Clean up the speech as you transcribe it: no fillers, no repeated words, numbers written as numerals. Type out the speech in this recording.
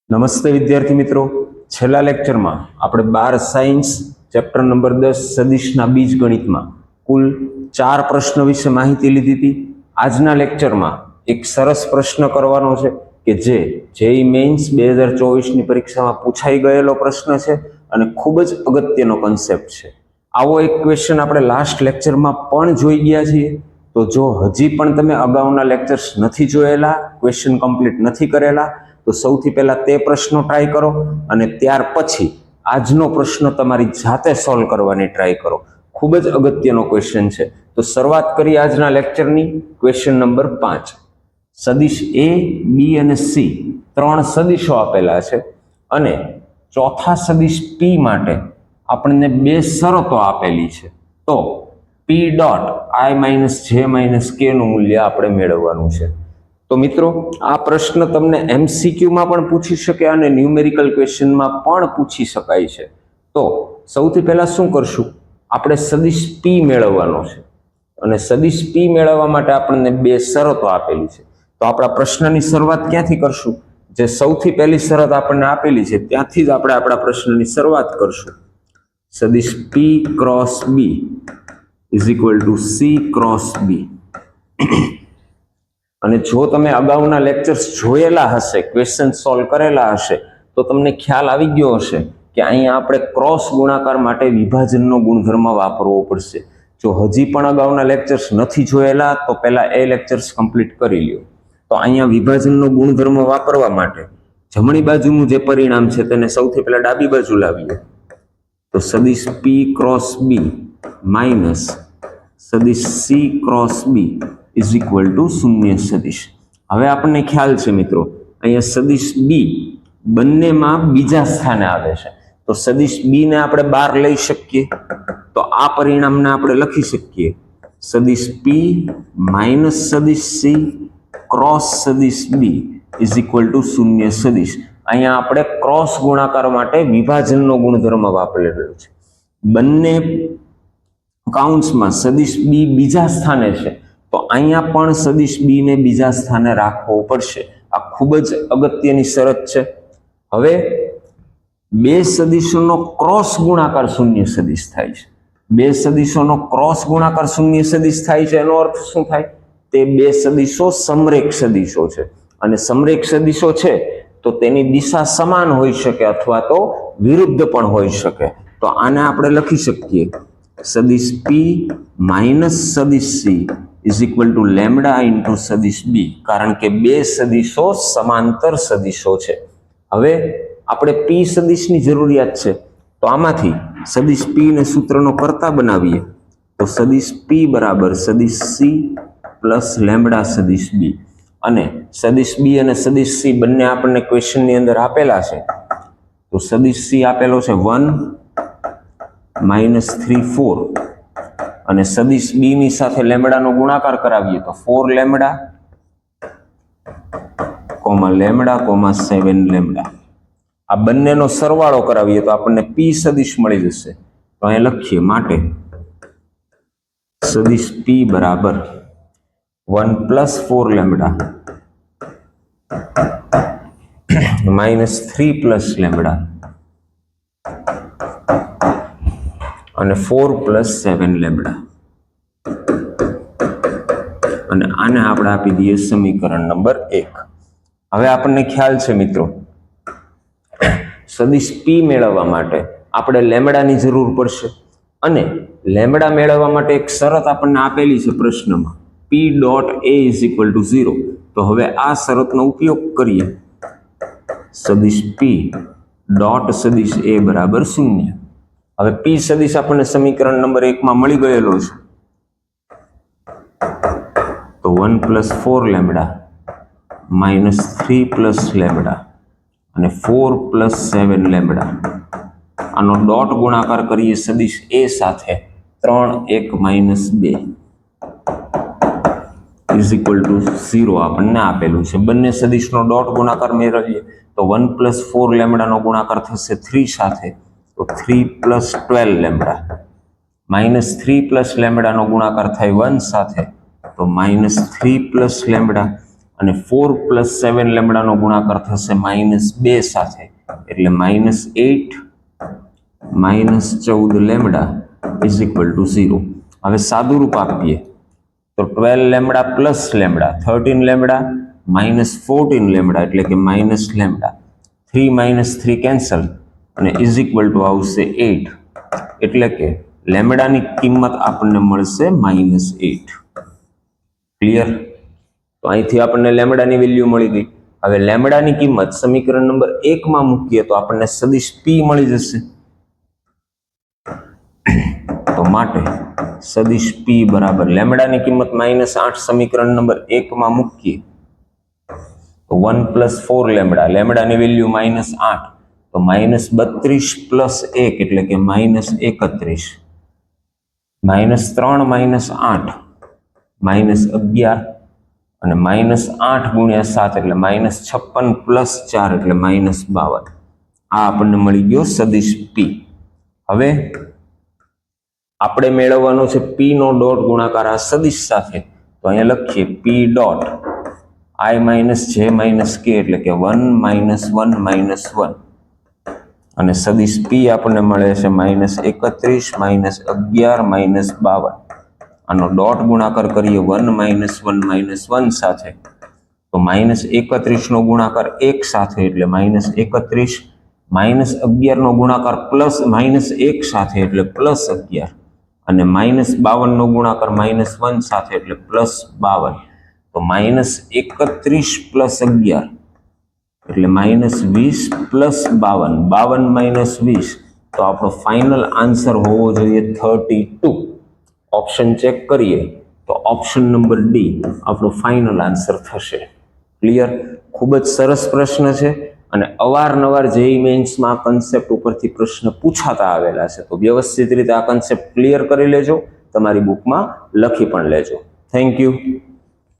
નમસ્તે વિદ્યાર્થી મિત્રો, છેલ્લા લેક્ચરમાં આપણે 12 સાયન્સ ચેપ્ટર નંબર 10 સદિશના બીજગણિતમાં કુલ 4 પ્રશ્નો વિશે માહિતી લીધી હતી. આજના લેક્ચરમાં એક સરસ પ્રશ્ન કરવાનો છે કે જે જેઈ મેઇન્સ 2024 ની પરીક્ષામાં પૂછાઈ ગયેલો પ્રશ્ન છે અને ખૂબ જ અગત્યનો કન્સેપ્ટ છે. આવો એક ક્વેશ્ચન આપણે લાસ્ટ લેક્ચરમાં પણ જોઈ ગયા છીએ. તો જો હજી પણ તમે અગાઉના લેક્ચર્સ નથી જોયેલા, ક્વેશ્ચન કમ્પ્લીટ નથી કરેલા, તો સૌથી પહેલા તે પ્રશ્નો ટ્રાય કરો અને ત્યાર પછી આજનો પ્રશ્ન તમારી જાતે સોલ્વ કરવાની ટ્રાય કરો. ખૂબ જ અગત્યનો ક્વેશ્ચન છે. તો શરૂઆત કરીએ આજના લેક્ચરની. Question number 5. સદિશ એ, બી અને સી 3 સદિશો આપેલા છે અને ચોથા સદિશ પી માટે આપણને 2 શરતો આપેલી છે. તો પી ડોટ આઈ માઇનસ જે માઇનસ કે નું મૂલ્ય આપણે મેળવવાનું છે. તો મિત્રો, આ પ્રશ્ન તમને એમસીક્યુમાં પણ પૂછી શકે અને ન્યુમેરિકલ ક્વેશ્ચનમાં પણ પૂછી શકાય છે. તો સૌથી પહેલા શું કરશું, આપણે સદિશ પી મેળવવાનો છે અને સદિશ પી મેળવવા માટે આપણને 2 શરતો આપેલી છે. તો આપણા પ્રશ્નની શરૂઆત ક્યાંથી કરશું? જે સૌથી પહેલી શરત આપણને આપેલી છે ત્યાંથી જ આપણે આપણા પ્રશ્નની શરૂઆત કરશું. સદિશ P cross B is equal to C cross B. અને જો તમે અગાઉના લેક્ચર્સ જોયેલા હશે, ક્વેશ્ચન સોલ્વ કરેલા હશે, તો તમને ખ્યાલ આવી ગયો હશે કે અહીંયા આપણે ક્રોસ ગુણાકાર માટે વિભાજનનો ગુણધર્મ વાપરવો પડશે. જો હજી પણ અગાઉના લેક્ચર્સ નથી જોયેલા તો પહેલા એ લેક્ચર્સ કમ્પ્લીટ કરી લ્યો. તો અહીંયા વિભાજનનો ગુણધર્મ વાપરવા માટે જમણી બાજુનું જે પરિણામ છે તેને સૌથી પહેલા ડાબી બાજુ લાવીએ. તો સદિશ પી ક્રોસ બી માઇનસ સદિશ C cross B is equal to શૂન્ય સદિશ. હવે આપણને ખ્યાલ છે મિત્રો, અહીંયા સદિશ બી બંનેમાં બીજા સ્થાને આવે છે. તો સદિશ બી ને આપણે બહાર લઈ શકીએ. તો આ પરિણામને આપણે લખી શકીએ સદિશ પી માઇનસ સદિશ સી ક્રોસ સદિશ બી ઇઝ ઇક્વલ ટુ શૂન્ય સદિશ. અહીંયા આપણે ક્રોસ ગુણાકાર માટે વિભાજનનો ગુણધર્મ વાપરેલો છે. બંને કાઉન્ટ્સમાં સદિશ બી બીજા સ્થાને છે, તો અહીંયા પણ સદિશ બી ને બીજા સ્થાને રાખવો પડશે. આ ખૂબ જ અગત્યની શરત છે. હવે 2 સદિશોનો ક્રોસ ગુણાકાર શૂન્ય સદિશ થાય છે. 2 સદિશોનો ક્રોસ ગુણાકાર શૂન્ય સદિશ થાય છે એનો અર્થ શું થાય? તે 2 સદિશો સમરેખ સદિશો છે અને સમરેખ સદિશો છે તો તેની દિશા સમાન હોઈ શકે અથવા તો વિરુદ્ધ પણ હોઈ શકે. તો આને આપણે લખી શકીએ સદિશ પી માઇનસ સદિશ she is equal two lambda into સદિશ બી, કારણ કે 2 સદિશો સમાંતર સદિશો છે. હવે આપણે પી સદિશની જરૂરિયાત છે, તો આમાંથી સદિશ પી ને સૂત્રનો કર્તા બનાવીએ. તો સદિશ પી બરાબર સદિશ સી પ્લસ લેમડા સદિશ બી. અને સદિશ બી અને સદિશ સી બંને આપણને ક્વેશ્ચનની અંદર આપેલા છે. તો સદિશ સી આપેલો છે 1 -3 4 અને સદિશ બી ની સાથે લેમડાનો ગુણાકાર કરાવીએ તો 4 lambda comma lambda comma 7 lambda. આ બંનેનો સરવાળો કરાવીએ તો આપણને પી સદિશ મળી જશે. તો અહીં લખીએ માટે સદિશ પી બરાબર 1 + 4 લેમડા -3 + લેમડા અને 4 + 7 લેમડા. અને આને આપણે આપી દઈએ સમીકરણ નંબર 1. હવે આપણને ખ્યાલ છે મિત્રો, સદિશ પી મેળવવા માટે આપણે લેમડાની જરૂર પડશે અને લેમડા મેળવવા માટે એક શરત આપણને આપેલી છે પ્રશ્નમાં, P dot A is equal to 0. તો હવે આ શરતનો ઉપયોગ કરીએ. સદિશ પી ડોટ સદિશ એ બરાબર 0. હવે પી સદિશ આપણને સમીકરણ નંબર 1 માં મળી ગયેલો છે. તો 1 + 4 લેમડા -3 + લેમડા અને 4 + 7 લેમડા. આનો ડોટ ગુણાકાર કરીએ સદિશ એ સાથે 3 1 -2 ઇઝ ઇક્વલ ટુ 0 આપણને આપેલું છે. બંને સદિશનો ડોટ ગુણાકાર મેળવીએ તો 1 + 4 લેમડાનો ગુણાકાર થશે 3 સાથે, તો 3 + 12 લેમડા. -3 + લેમડાનો ગુણાકાર થાય 1 સાથે, તો -3 + લેમડા. અને 4 + 7 લેમ્બડાનો ગુણાકાર થશે -2 સાથે, એટલે -8 -14 લેમ્બડા ઇઝ ઇક્વલ ટુ 0. હવે સાદું રૂપ આપીએ તો 12 lambda plus lambda 13 lambda -14 lambda એટલે કે માઇનસ લેમ્બડા, 3 - 3 કેન્સલ અને ઇઝ ઇક્વલ ટુ આવશે 8, એટલે કે લેમ્બડાની કિંમત આપણને મળશે -8. ક્લિયર? તો અહીંથી આપણને લેમ્બડાની વેલ્યુ મળી ગઈ. હવે લેમ્બડાની કિંમત સમીકરણ નંબર 1 માં મૂકીએ તો આપણને સદિશ p મળી જશે. તો માટે સદિશ p બરાબર લેમ્બડાની કિંમત -8 સમીકરણ નંબર 1 માં મૂકીએ તો 1 + 4 લેમ્બડા, લેમ્બડાની વેલ્યુ -8, તો -32 + 1 એટલે કે -31, -3 - 8 -11 અને -8 × 7 એટલે -56 + 4 એટલે -52. આ આપણને મળી ગયો સદિશ p. હવે આપણે મેળવવાનો છે p નો ડોટ ગુણાકાર આ સદિશ સાથે, તો અહીંયા લખીએ p dot i - j - k એટલે કે 1 - 1 - 1 અને સદિશ p આપણને મળે છે -31 -11 -52. આનો ડોટ ગુણાકાર કરીએ 1 - 1 - 1 સાથે, તો -31 નો ગુણાકાર 1 સાથે એટલે -31, -11 નો ગુણાકાર +-1 સાથે એટલે +11 અને -52 નો ગુણાકાર -1 સાથે એટલે +52. તો -31 + 11 એટલે -20 + 52, 52 - 20, તો આપણો ફાઇનલ આન્સર હોવો જોઈએ 32. ઓપ્શન ચેક કરીએ તો ઓપ્શન નંબર ડી આપણો ફાઇનલ આન્સર થશે. ક્લિયર? ખૂબ જ સરસ પ્રશ્ન છે અને અવારનવાર જેઈઈ મેન્સમાં આ કન્સેપ્ટ ઉપરથી પ્રશ્ન પૂછાતા આવેલા છે. તો વ્યવસ્થિત રીતે આ કન્સેપ્ટ ક્લિયર કરી લેજો, તમારી બુકમાં લખી પણ લેજો. Thank you.